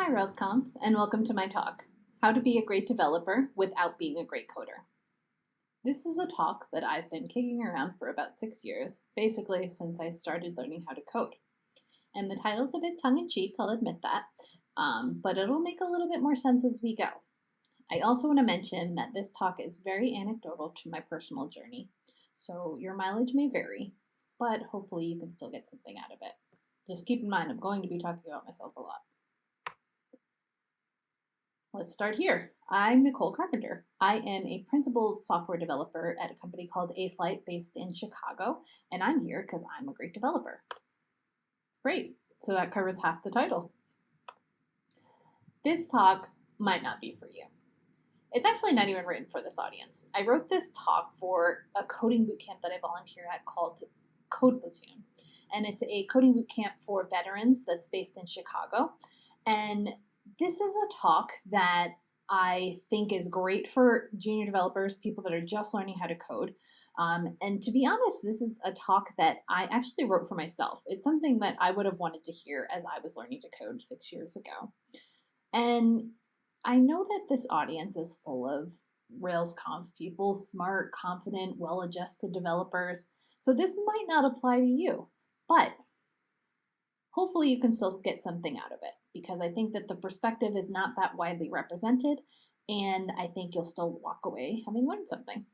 Hi RailsConf, and welcome to my talk, How to be a Great Developer Without Being a Great Coder. This is a talk that I've been kicking around for about 6 years, basically since I started learning how to code. And the title's a bit tongue-in-cheek, I'll admit that, but it'll make a little bit more sense as we go. I also want to mention that this talk is very anecdotal to my personal journey, so your mileage may vary, but hopefully you can still get something out of it. Just keep in mind, I'm going to be talking about myself a lot. Let's start here. I'm Nicole Carpenter. I am a principal software developer at a company called A-Flight based in Chicago, and I'm here because I'm a great developer. Great, so that covers half the title. This talk might not be for you. It's actually not even written for this audience. I wrote this talk for a coding bootcamp that I volunteer at called Code Platoon, and it's a coding bootcamp for veterans that's based in Chicago. And this is a talk that I think is great for junior developers, people that are just learning how to code. And to be honest, this is a talk that I actually wrote for myself. It's something that I would have wanted to hear as I was learning to code 6 years ago. And I know that this audience is full of RailsConf people, smart, confident, well-adjusted developers. So this might not apply to you, but hopefully you can still get something out of it, because I think that the perspective is not that widely represented, and I think you'll still walk away having learned something.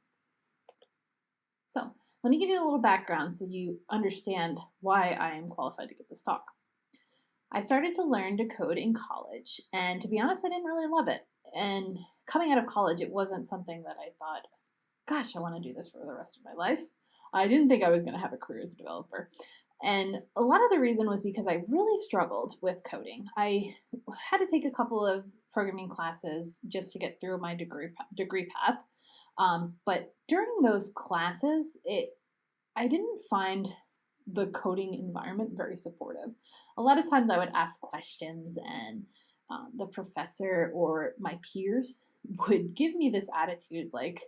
So let me give you a little background so you understand why I am qualified to give this talk. I started to learn to code in college, and to be honest, I didn't really love it. And coming out of college, it wasn't something that I thought, gosh, I want to do this for the rest of my life. I didn't think I was going to have a career as a developer. And a lot of the reason was because I really struggled with coding. I had to take a couple of programming classes just to get through my degree path. But during those classes, I didn't find the coding environment very supportive. A lot of times I would ask questions, and the professor or my peers would give me this attitude like,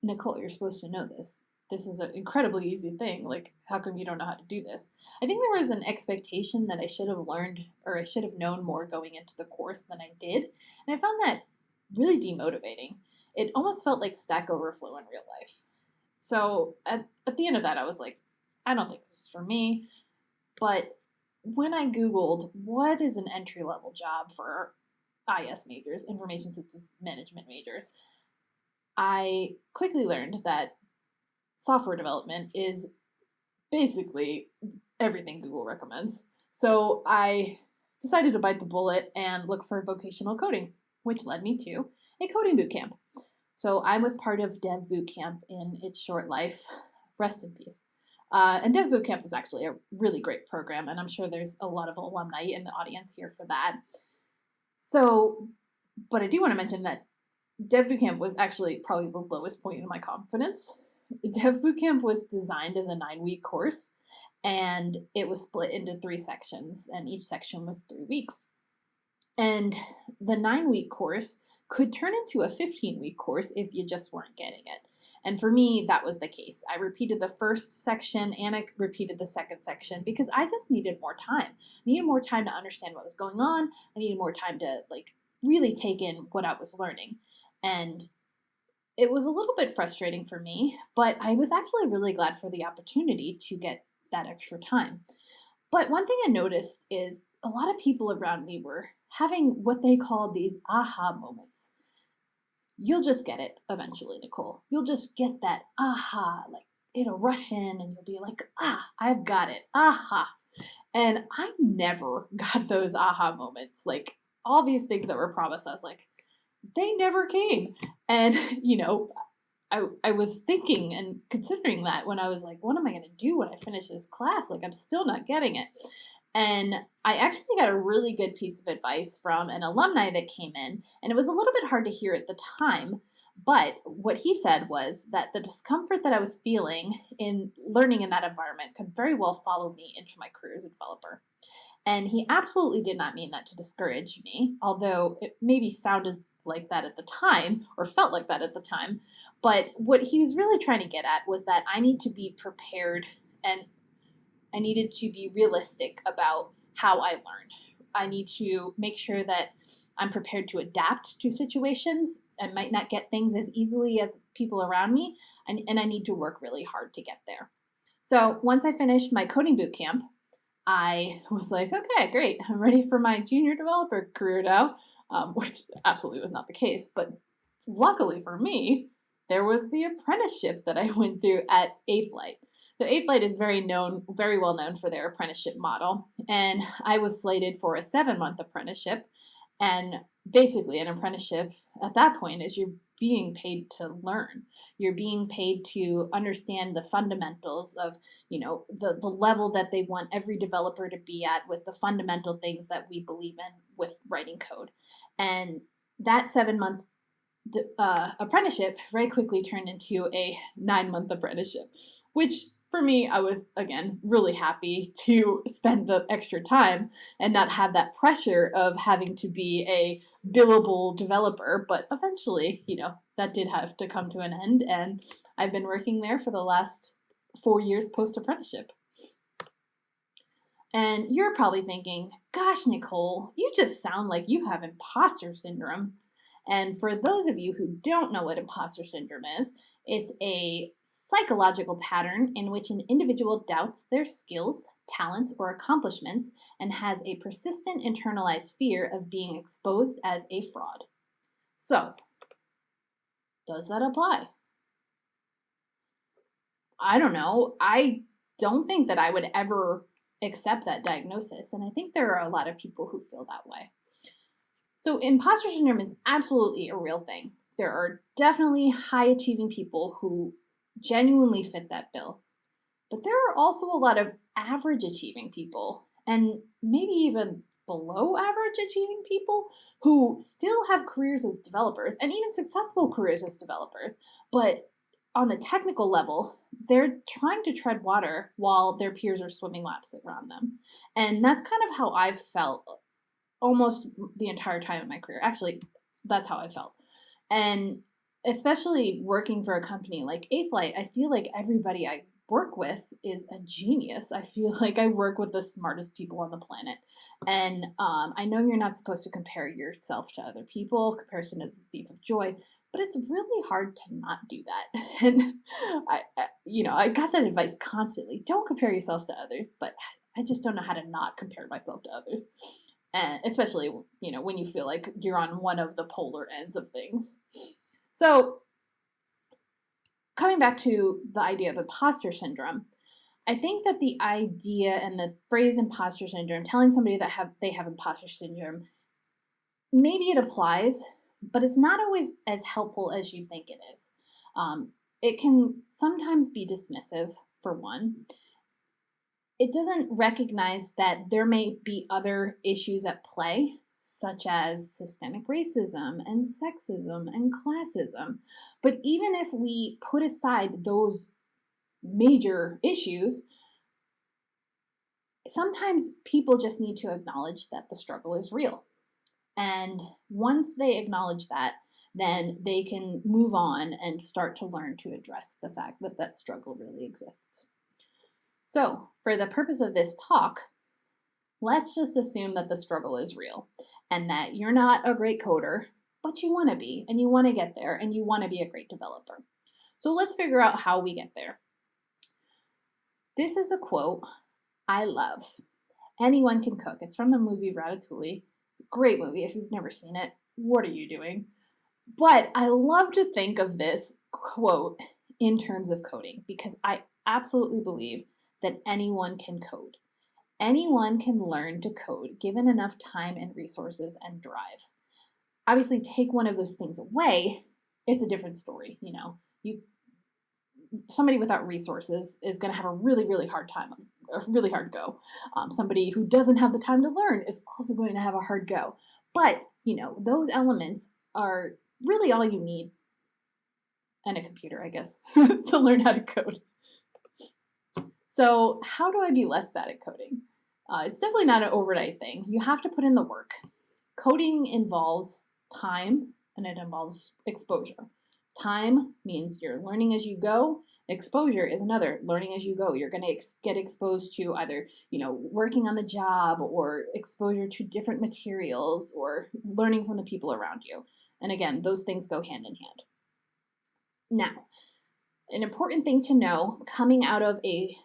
Nicole, you're supposed to know this. This is an incredibly easy thing. Like, how come you don't know how to do this? I think there was an expectation that I should have learned, or I should have known more going into the course than I did. And I found that really demotivating. It almost felt like Stack Overflow in real life. So at the end of that, I was like, I don't think this is for me. But when I Googled what is an entry-level job for IS majors, information systems management majors, I quickly learned that software development is basically everything Google recommends. So I decided to bite the bullet and look for vocational coding, which led me to a coding bootcamp. So I was part of Dev Bootcamp in its short life. Rest in peace. And Dev Bootcamp was actually a really great program, and I'm sure there's a lot of alumni in the audience here for that. So, but I do want to mention that Dev Bootcamp was actually probably the lowest point in my confidence. Dev Bootcamp was designed as a 9-week course, and it was split into 3 sections, and each section was 3 weeks. And the 9-week course could turn into a 15-week course if you just weren't getting it. And for me, that was the case. I repeated the first section and I repeated the second section because I just needed more time. I needed more time to understand what was going on. I needed more time to really take in what I was learning. And it was a little bit frustrating for me, but I was actually really glad for the opportunity to get that extra time. But one thing I noticed is a lot of people around me were having what they called these aha moments. You'll just get it eventually, Nicole. You'll just get that aha, like it'll rush in and you'll be like, I've got it, aha. And I never got those aha moments. Like all these things that were promised, I was like, they never came. And, I was thinking and considering that when I was like, what am I going to do when I finish this class? Like, I'm still not getting it. And I actually got a really good piece of advice from an alumni that came in, and it was a little bit hard to hear at the time, but what he said was that the discomfort that I was feeling in learning in that environment could very well follow me into my career as a developer. And he absolutely did not mean that to discourage me, although it maybe sounded like that at the time, or felt like that at the time. But what he was really trying to get at was that I need to be prepared, and I needed to be realistic about how I learned. I need to make sure that I'm prepared to adapt to situations. I might not get things as easily as people around me, and I need to work really hard to get there. So once I finished my coding boot camp, I was like, okay, great. I'm ready for my junior developer career now, which absolutely was not the case. But luckily for me, there was the apprenticeship that I went through at 8th Light. So 8th Light is very well known for their apprenticeship model. And I was slated for a 7-month apprenticeship. And basically an apprenticeship at that point is you're being paid to learn. You're being paid to understand the fundamentals of, the level that they want every developer to be at with the fundamental things that we believe in with writing code. And that 7-month apprenticeship very quickly turned into a 9-month apprenticeship, which for me, I was, again, really happy to spend the extra time and not have that pressure of having to be a billable developer. But eventually, that did have to come to an end. And I've been working there for the last 4 years post-apprenticeship. And you're probably thinking, gosh, Nicole, you just sound like you have imposter syndrome. And for those of you who don't know what imposter syndrome is, it's a psychological pattern in which an individual doubts their skills, talents, or accomplishments and has a persistent internalized fear of being exposed as a fraud. So, does that apply? I don't know. I don't think that I would ever accept that diagnosis, and I think there are a lot of people who feel that way. So imposter syndrome is absolutely a real thing. There are definitely high-achieving people who genuinely fit that bill. But there are also a lot of average-achieving people, and maybe even below average-achieving people who still have careers as developers, and even successful careers as developers. But on the technical level, they're trying to tread water while their peers are swimming laps around them. And that's kind of how I've felt almost the entire time in my career. Actually, that's how I felt. And especially working for a company like 8th Light, I feel like everybody I work with is a genius. I feel like I work with the smartest people on the planet. And I know you're not supposed to compare yourself to other people. Comparison is the thief of joy. But it's really hard to not do that. And I got that advice constantly. Don't compare yourselves to others. But I just don't know how to not compare myself to others. And especially, when you feel like you're on one of the polar ends of things. So coming back to the idea of imposter syndrome, I think that the idea and the phrase imposter syndrome, telling somebody that they have imposter syndrome, maybe it applies, but it's not always as helpful as you think it is. It can sometimes be dismissive, for one. It doesn't recognize that there may be other issues at play, such as systemic racism and sexism and classism. But even if we put aside those major issues, sometimes people just need to acknowledge that the struggle is real. And once they acknowledge that, then they can move on and start to learn to address the fact that that struggle really exists. So, for the purpose of this talk, let's just assume that the struggle is real and that you're not a great coder, but you want to be, and you want to get there, and you want to be a great developer. So let's figure out how we get there. This is a quote I love. Anyone can cook. It's from the movie Ratatouille. It's a great movie. If you've never seen it, what are you doing? But I love to think of this quote in terms of coding because I absolutely believe that anyone can code. Anyone can learn to code given enough time and resources and drive. Obviously, take one of those things away, it's a different story. Somebody without resources is going to have a really, really hard time, a really hard go. Somebody who doesn't have the time to learn is also going to have a hard go. But, those elements are really all you need, and a computer, I guess, to learn how to code. So how do I be less bad at coding? It's definitely not an overnight thing. You have to put in the work. Coding involves time and it involves exposure. Time means you're learning as you go. Exposure is another, learning as you go. You're going to get exposed to either, working on the job or exposure to different materials or learning from the people around you. And again, those things go hand in hand. Now, an important thing to know coming out of a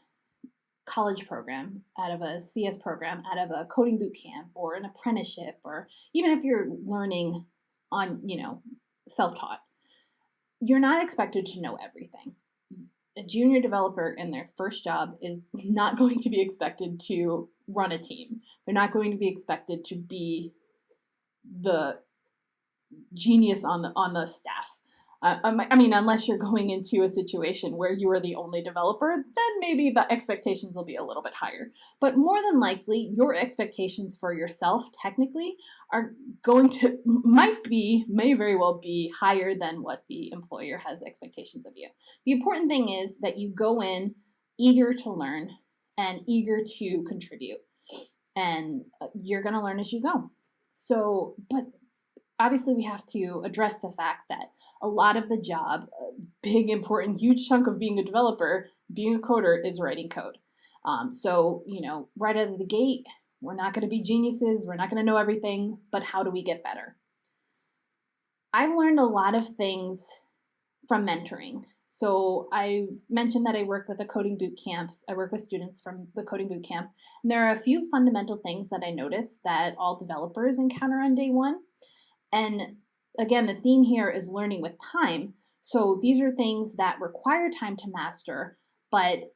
college program, out of a CS program, out of a coding boot camp or an apprenticeship, or even if you're learning on, self-taught, you're not expected to know everything. A junior developer in their first job is not going to be expected to run a team. They're not going to be expected to be the genius on the staff. Unless you're going into a situation where you are the only developer, then maybe the expectations will be a little bit higher. But more than likely, your expectations for yourself technically are may very well be higher than what the employer has expectations of you. The important thing is that you go in eager to learn and eager to contribute, and you're going to learn as you go. But obviously, we have to address the fact that a lot of the job, a big, important, huge chunk of being a developer, being a coder, is writing code. Right out of the gate, we're not going to be geniuses. We're not going to know everything, but how do we get better? I've learned a lot of things from mentoring. So I've mentioned that I work with the coding boot camps. I work with students from the coding boot camp. And there are a few fundamental things that I notice that all developers encounter on day one. And again, the theme here is learning with time. So these are things that require time to master, but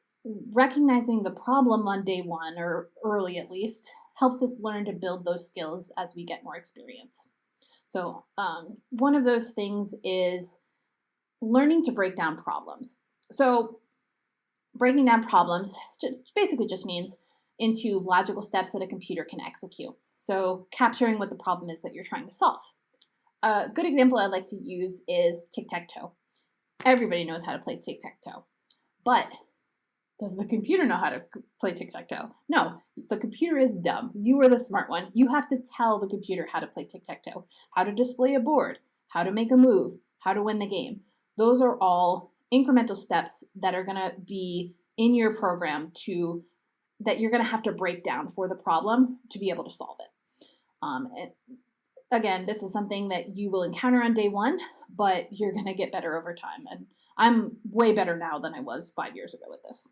recognizing the problem on day one, or early at least, helps us learn to build those skills as we get more experience. So one of those things is learning to break down problems. So breaking down problems basically just means into logical steps that a computer can execute. So capturing what the problem is that you're trying to solve. A good example I like to use is tic-tac-toe. Everybody knows how to play tic-tac-toe. But does the computer know how to play tic-tac-toe? No, the computer is dumb. You are the smart one. You have to tell the computer how to play tic-tac-toe, how to display a board, how to make a move, how to win the game. Those are all incremental steps that are going to be in your program that you're going to have to break down for the problem to be able to solve it. Again, this is something that you will encounter on day one, but you're going to get better over time. And I'm way better now than I was 5 years ago with this.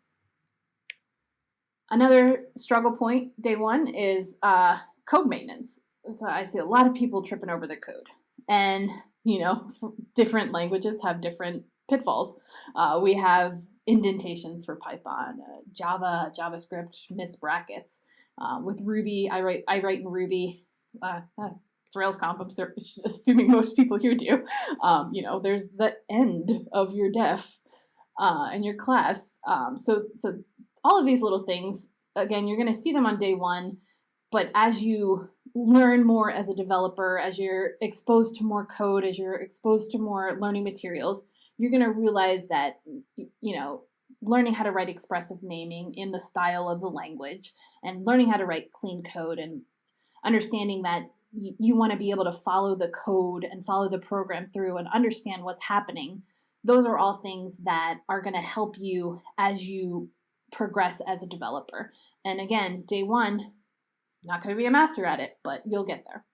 Another struggle point day one is code maintenance. So I see a lot of people tripping over their code. And, different languages have different pitfalls. We have indentations for Python, Java, JavaScript, missed brackets. With Ruby, I write in Ruby. It's Rails comp, I'm assuming most people here do. There's the end of your def and your class. So all of these little things, again, you're going to see them on day one, but as you learn more as a developer, as you're exposed to more code, as you're exposed to more learning materials, you're going to realize that, learning how to write expressive naming in the style of the language and learning how to write clean code and understanding that you want to be able to follow the code and follow the program through and understand what's happening. Those are all things that are going to help you as you progress as a developer. And again, day one, not going to be a master at it, but you'll get there.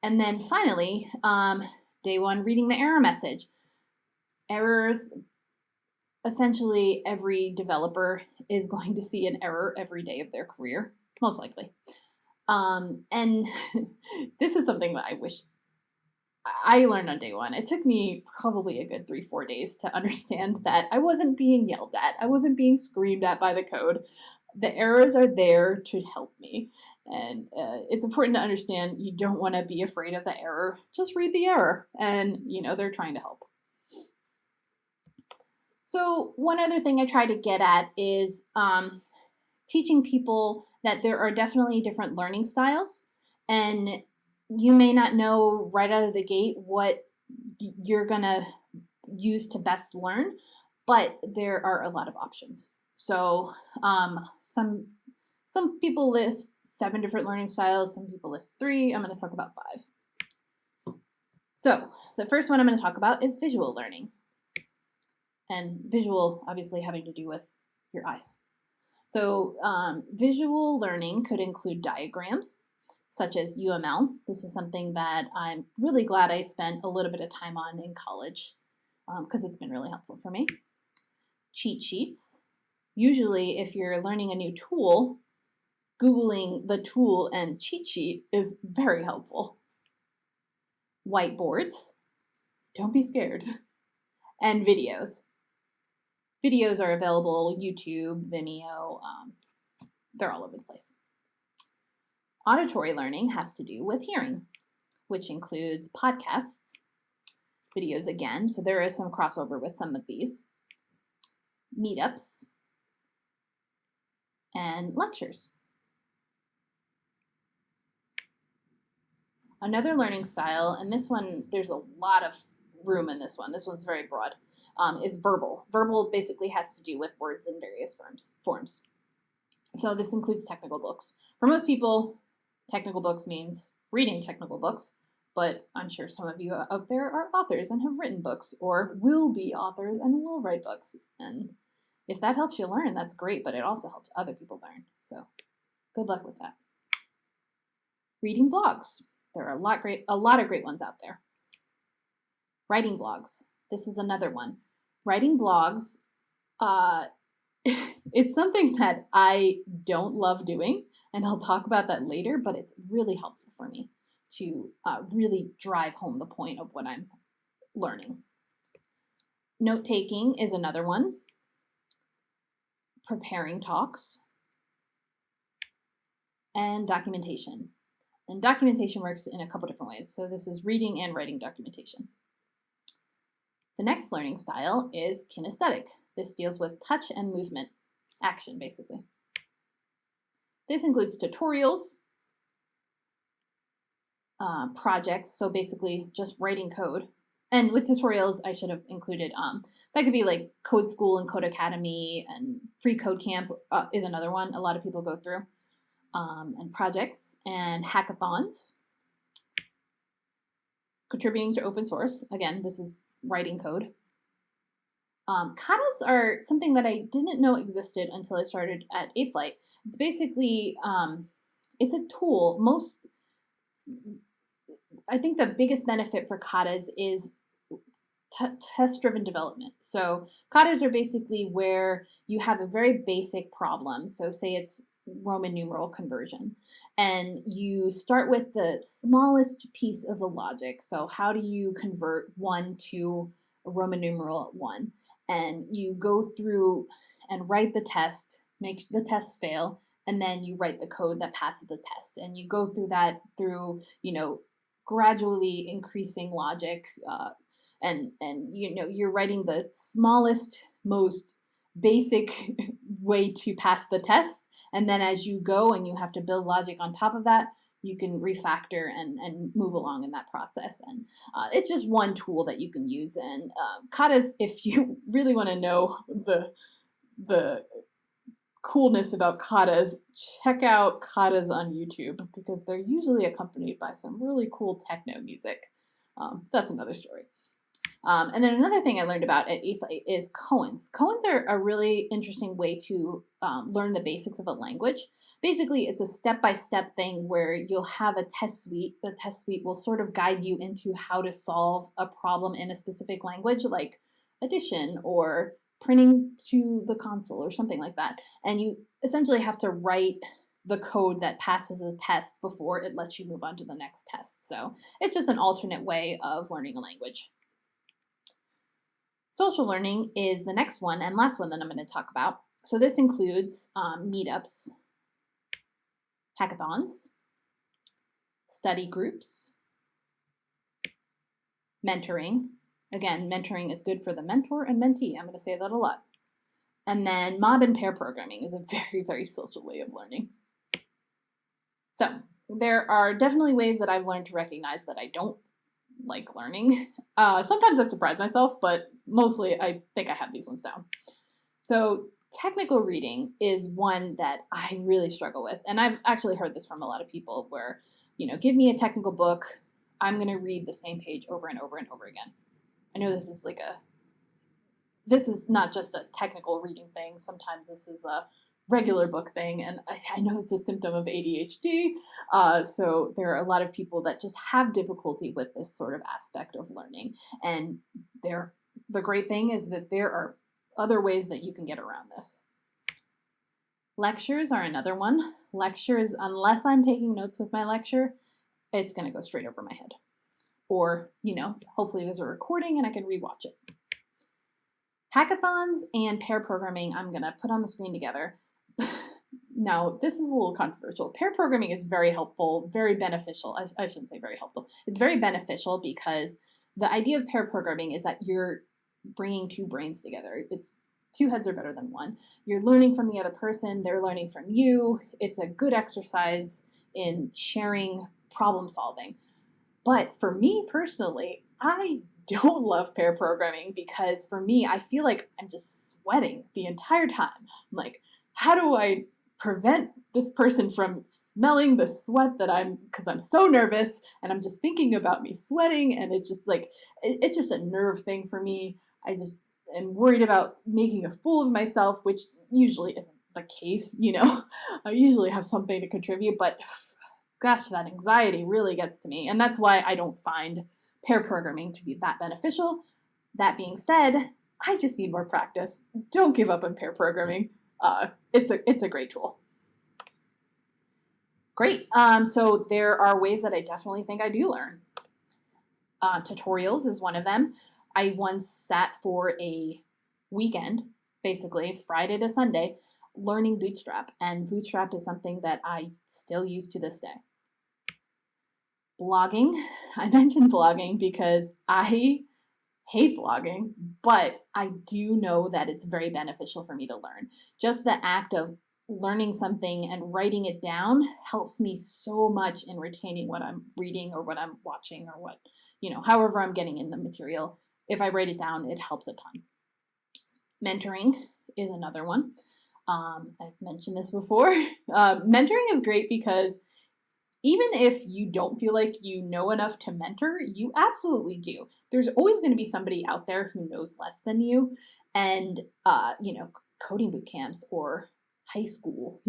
And then finally, day one, reading the error message. Errors, essentially every developer is going to see an error every day of their career, most likely. And this is something that I wish I learned on day one. It took me probably a good 3-4 days to understand that I wasn't being yelled at. I wasn't being screamed at by the code. The errors are there to help me. And it's important to understand you don't want to be afraid of the error. Just read the error and, they're trying to help. So one other thing I try to get at is teaching people that there are definitely different learning styles, and you may not know right out of the gate what you're going to use to best learn, but there are a lot of options. So some people list 7 different learning styles, some people list 3. I'm going to talk about 5. So the first one I'm going to talk about is visual learning. And visual, obviously, having to do with your eyes. So visual learning could include diagrams, such as UML. This is something that I'm really glad I spent a little bit of time on in college because it's been really helpful for me. Cheat sheets. Usually, if you're learning a new tool, Googling the tool and cheat sheet is very helpful. Whiteboards. Don't be scared. And videos. Videos are available, YouTube, Vimeo, they're all over the place. Auditory learning has to do with hearing, which includes podcasts, videos again, so there is some crossover with some of these, meetups, and lectures. Another learning style, and this one, there's a lot of room in this one's very broad, is verbal. Verbal basically has to do with words in various forms. So this includes technical books. For most people, technical books means reading technical books, but I'm sure some of you out there are authors and have written books, or will be authors and will write books. And if that helps you learn, that's great, but it also helps other people learn. So good luck with that. Reading blogs. There are a lot of great ones out there. Writing blogs. This is another one. Writing blogs, it's something that I don't love doing, and I'll talk about that later, but it's really helpful for me to really drive home the point of what I'm learning. Note-taking is another one. Preparing talks. And documentation. And documentation works in a couple different ways. So this is reading and writing documentation. The next learning style is kinesthetic. This deals with touch and movement, action basically. This includes tutorials, projects, so basically just writing code. And with tutorials, I should have included, that could be like Code School and Code Academy, and Free Code Camp is another one a lot of people go through. And projects and hackathons. Contributing to open source. Again, this is writing code. Katas are something that I didn't know existed until I started at A-Flight. It's basically, it's a tool. I think the biggest benefit for katas is test-driven development. So katas are basically where you have a very basic problem. So say it's Roman numeral conversion, and you start with the smallest piece of the logic. So how do you convert 1 to a Roman numeral 1? And you go through and write the test, make the test fail, and then you write the code that passes the test. And you go through that through, gradually increasing logic, and you're writing the smallest, most basic way to pass the test. And then as you go and you have to build logic on top of that, you can refactor and move along in that process. And it's just one tool that you can use. And katas, if you really want to know the coolness about katas, check out katas on YouTube, because they're usually accompanied by some really cool techno music. That's another story. And then another thing I learned about at A-Flight is koans. Koans are a really interesting way to learn the basics of a language. Basically, it's a step-by-step thing where you'll have a test suite. The test suite will sort of guide you into how to solve a problem in a specific language, like addition or printing to the console or something like that. And you essentially have to write the code that passes the test before it lets you move on to the next test. So it's just an alternate way of learning a language. Social learning is the next one and last one that I'm going to talk about. So this includes meetups, hackathons, study groups, mentoring. Again, mentoring is good for the mentor and mentee. I'm going to say that a lot. And then mob and pair programming is a very, very social way of learning. So there are definitely ways that I've learned to recognize that I don't like learning. Sometimes I surprise myself, but mostly I think I have these ones down. So technical reading is one that I really struggle with. And I've actually heard this from a lot of people where, give me a technical book, I'm going to read the same page over and over and over again. I know this is not just a technical reading thing. Sometimes this is a regular book thing, and I know it's a symptom of ADHD. So there are a lot of people that just have difficulty with this sort of aspect of learning. And the great thing is that there are other ways that you can get around this. Lectures are another one. Lectures, unless I'm taking notes with my lecture, it's going to go straight over my head. Or, hopefully there's a recording and I can rewatch it. Hackathons and pair programming, I'm going to put on the screen together. Now, this is a little controversial. Pair programming is very helpful, very beneficial. I shouldn't say very helpful. It's very beneficial because the idea of pair programming is that you're bringing two brains together. It's two heads are better than one. You're learning from the other person. They're learning from you. It's a good exercise in sharing problem solving. But for me personally, I don't love pair programming because for me, I feel like I'm just sweating the entire time. I'm like, how do I prevent this person from smelling the sweat because I'm so nervous and I'm just thinking about me sweating, and it's just like, it's just a nerve thing for me. I just am worried about making a fool of myself, which usually isn't the case, I usually have something to contribute, but gosh, that anxiety really gets to me. And that's why I don't find pair programming to be that beneficial. That being said, I just need more practice. Don't give up on pair programming. It's a great tool. Great. So there are ways that I definitely think I do learn. Tutorials is one of them. I once sat for a weekend, basically Friday to Sunday, learning Bootstrap. And Bootstrap is something that I still use to this day. Blogging. I mentioned blogging because I hate blogging, but I do know that it's very beneficial for me to learn. Just the act of learning something and writing it down helps me so much in retaining what I'm reading or what I'm watching or what, however I'm getting in the material. If I write it down, it helps a ton. Mentoring is another one. I've mentioned this before. Mentoring is great because even if you don't feel like you know enough to mentor, you absolutely do. There's always going to be somebody out there who knows less than you. And, coding boot camps or high school,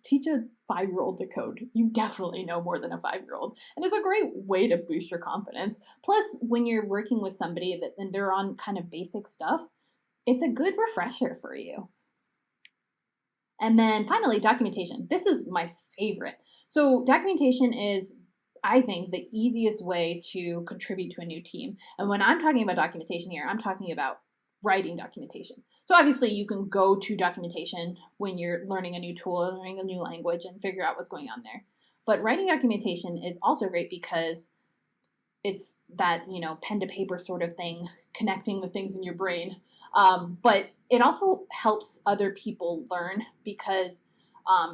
teach a 5-year-old to code. You definitely know more than a 5-year-old. And it's a great way to boost your confidence. Plus, when you're working with somebody and they're on kind of basic stuff, it's a good refresher for you. And then finally, documentation. This is my favorite. So documentation is, I think, the easiest way to contribute to a new team. And when I'm talking about documentation here, I'm talking about writing documentation. So obviously you can go to documentation when you're learning a new tool or learning a new language and figure out what's going on there. But writing documentation is also great because it's that, pen to paper sort of thing, connecting the things in your brain. But it also helps other people learn because,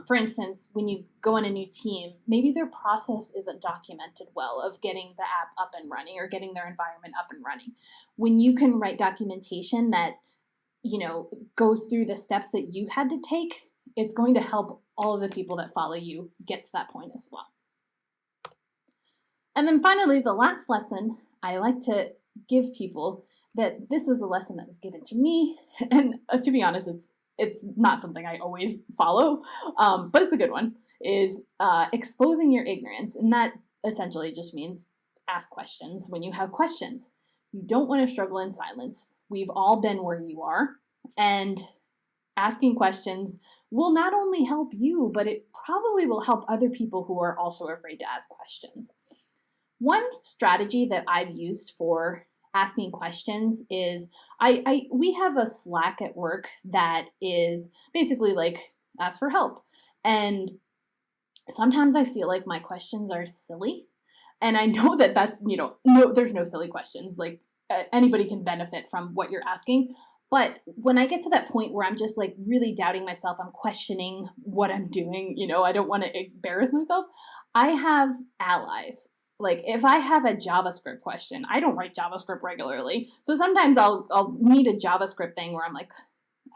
for instance, when you go on a new team, maybe their process isn't documented well of getting the app up and running or getting their environment up and running. When you can write documentation that, goes through the steps that you had to take, it's going to help all of the people that follow you get to that point as well. And then finally, the last lesson I like to give people, that this was a lesson that was given to me, and to be honest, it's not something I always follow, but it's a good one, is exposing your ignorance. And that essentially just means ask questions when you have questions. You don't want to struggle in silence. We've all been where you are, and asking questions will not only help you, but it probably will help other people who are also afraid to ask questions. One strategy that I've used for asking questions is we have a Slack at work that is basically like ask for help. And sometimes I feel like my questions are silly. And I know that no, there's no silly questions. Like anybody can benefit from what you're asking. But when I get to that point where I'm just like really doubting myself, I'm questioning what I'm doing, I don't want to embarrass myself, I have allies. Like if I have a JavaScript question, I don't write JavaScript regularly. So sometimes I'll need a JavaScript thing where I'm like,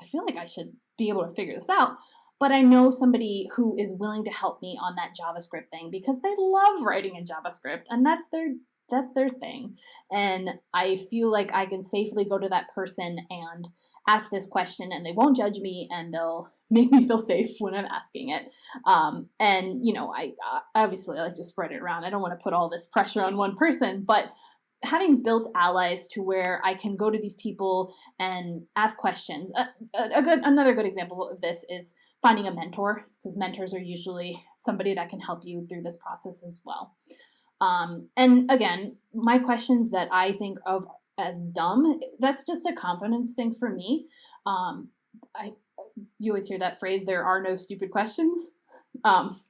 I feel like I should be able to figure this out. but I know somebody who is willing to help me on that JavaScript thing because they love writing in JavaScript and that's their thing. And I feel like I can safely go to that person and ask this question and they won't judge me and they'll make me feel safe when I'm asking it. And, I obviously like to spread it around. I don't want to put all this pressure on one person, but having built allies to where I can go to these people and ask questions. Another good example of this is finding a mentor, because mentors are usually somebody that can help you through this process as well. And again, my questions that I think of as dumb, that's just a confidence thing for me. You always hear that phrase, there are no stupid questions.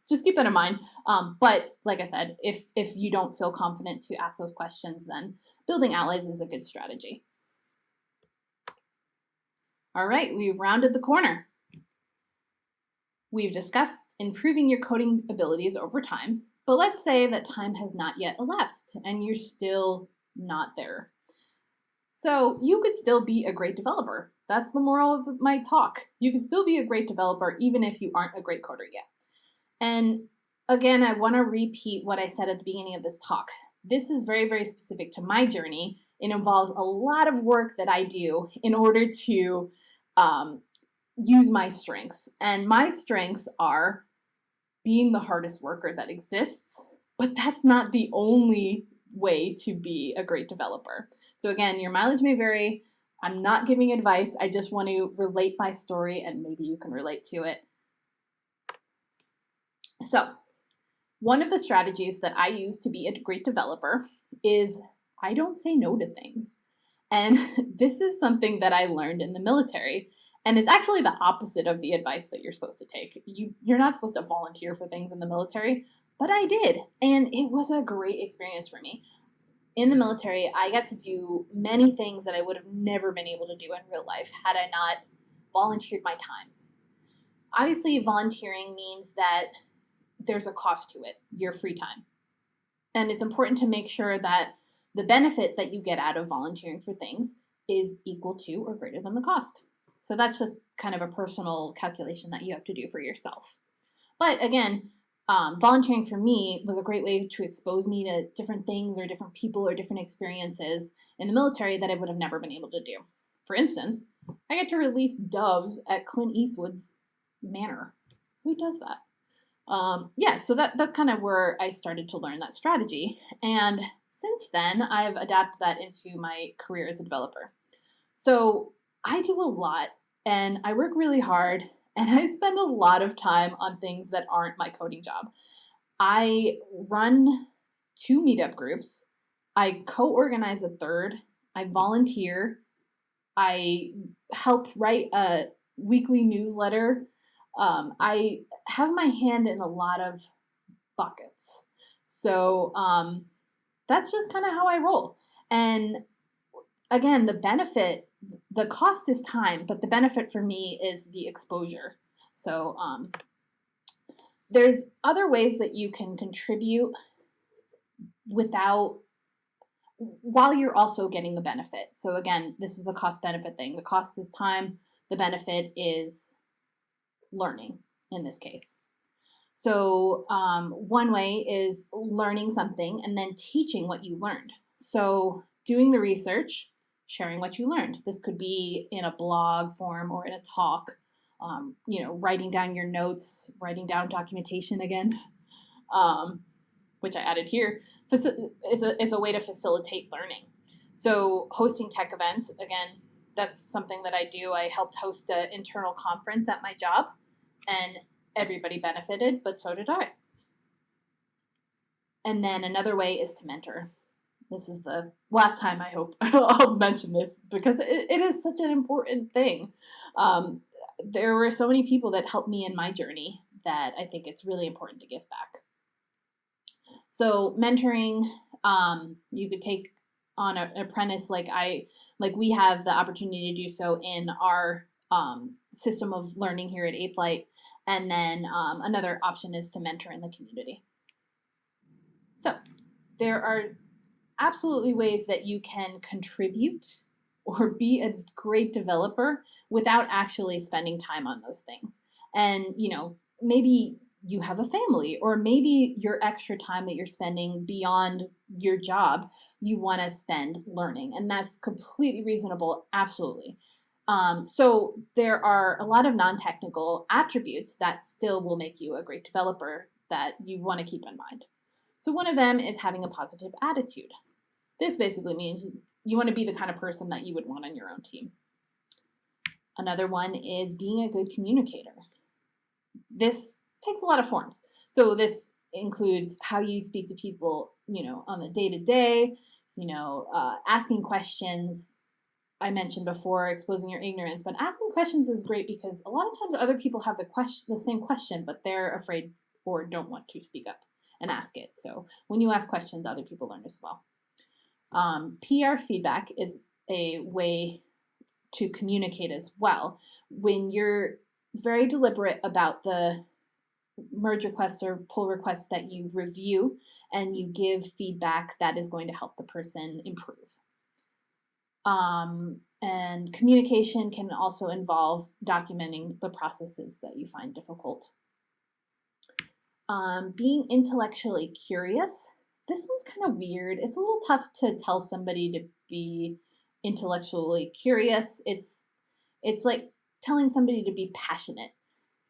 Just keep that in mind. But like I said, if you don't feel confident to ask those questions, then building allies is a good strategy. All right, we've rounded the corner. We've discussed improving your coding abilities over time, but let's say that time has not yet elapsed and you're still not there. So you could still be a great developer. That's the moral of my talk. You can still be a great developer even if you aren't a great coder yet. And again, I want to repeat what I said at the beginning of this talk. This is very, very specific to my journey. It involves a lot of work that I do in order to use my strengths. And my strengths are being the hardest worker that exists, but that's not the only way to be a great developer. So again, your mileage may vary. I'm not giving advice. I just want to relate my story and maybe you can relate to it. So one of the strategies that I use to be a great developer is I don't say no to things. And this is something that I learned in the military. And it's actually the opposite of the advice that you're supposed to take. You're not supposed to volunteer for things in the military, but I did. And it was a great experience for me. In the military, I got to do many things that I would have never been able to do in real life had I not volunteered my time. Obviously, volunteering means that there's a cost to it, your free time. And it's important to make sure that the benefit that you get out of volunteering for things is equal to or greater than the cost. So that's just kind of a personal calculation that you have to do for yourself. But again, volunteering for me was a great way to expose me to different things or different people or different experiences in the military that I would have never been able to do. For instance, I get to release doves at Clint Eastwood's manor. Who does that? So that's kind of where I started to learn that strategy. And since then, I've adapted that into my career as a developer. So I do a lot and I work really hard and I spend a lot of time on things that aren't my coding job. I run 2 meetup groups. I co-organize a third. I volunteer. I help write a weekly newsletter. I have my hand in a lot of buckets. So that's just kind of how I roll. And again, the cost is time, but the benefit for me is the exposure. So there's other ways that you can contribute while you're also getting the benefit. So again, this is the cost benefit thing. The cost is time. The benefit is learning in this case. So one way is learning something and then teaching what you learned. So doing the research, sharing what you learned. This could be in a blog form or in a talk, writing down your notes, writing down documentation again, which I added here. It's a way to facilitate learning. So hosting tech events, again, that's something that I do. I helped host an internal conference at my job and everybody benefited, but so did I. And then another way is to mentor. This is the last time I hope I'll mention this because it is such an important thing. There were so many people that helped me in my journey that I think it's really important to give back. So mentoring, you could take on an apprentice like we have the opportunity to do so in our system of learning here at 8th Light. And then another option is to mentor in the community. So there are absolutely ways that you can contribute or be a great developer without actually spending time on those things. And, maybe you have a family, or maybe your extra time that you're spending beyond your job, you want to spend learning. And that's completely reasonable. Absolutely. So there are a lot of non-technical attributes that still will make you a great developer that you want to keep in mind. So one of them is having a positive attitude. This basically means you want to be the kind of person that you would want on your own team. Another one is being a good communicator. This takes a lot of forms. So this includes how you speak to people, on the day-to-day, asking questions. I mentioned before, exposing your ignorance, but asking questions is great because a lot of times other people have the same question, but they're afraid or don't want to speak up and ask it. So when you ask questions, other people learn as well. PR feedback is a way to communicate as well. When you're very deliberate about the merge requests or pull requests that you review, and you give feedback that is going to help the person improve. And communication can also involve documenting the processes that you find difficult. Being intellectually curious. This one's kind of weird. It's a little tough to tell somebody to be intellectually curious. It's like telling somebody to be passionate.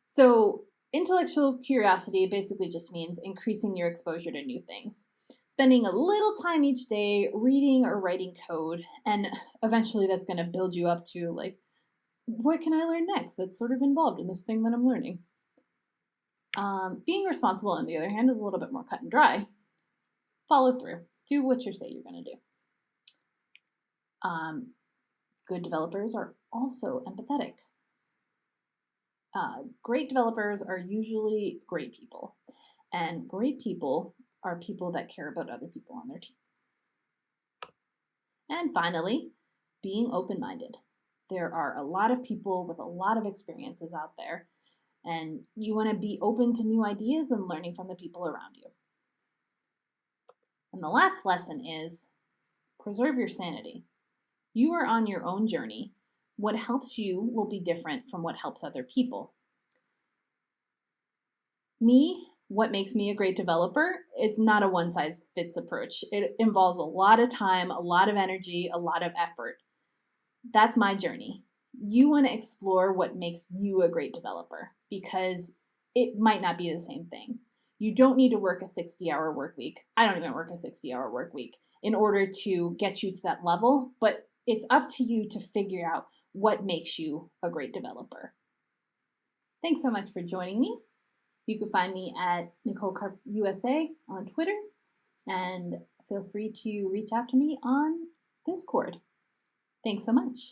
So intellectual curiosity basically just means increasing your exposure to new things. Spending a little time each day reading or writing code, and eventually that's going to build you up to what can I learn next that's sort of involved in this thing that I'm learning. Being responsible, on the other hand, is a little bit more cut and dry. Follow through. Do what you say you're going to do. Good developers are also empathetic. Great developers are usually great people, and great people are people that care about other people on their team. And finally, being open-minded. There are a lot of people with a lot of experiences out there, and you want to be open to new ideas and learning from the people around you. And the last lesson is preserve your sanity. You are on your own journey. What helps you will be different from what helps other people. What makes me a great developer? It's not a one-size-fits approach. It involves a lot of time, a lot of energy, a lot of effort. That's my journey. You want to explore what makes you a great developer, because it might not be the same thing. You don't need to work a 60-hour work week. I don't even work a 60-hour work week in order to get you to that level, but it's up to you to figure out what makes you a great developer. Thanks so much for joining me. You can find me at Nicole Carp USA on Twitter, and feel free to reach out to me on Discord. Thanks so much.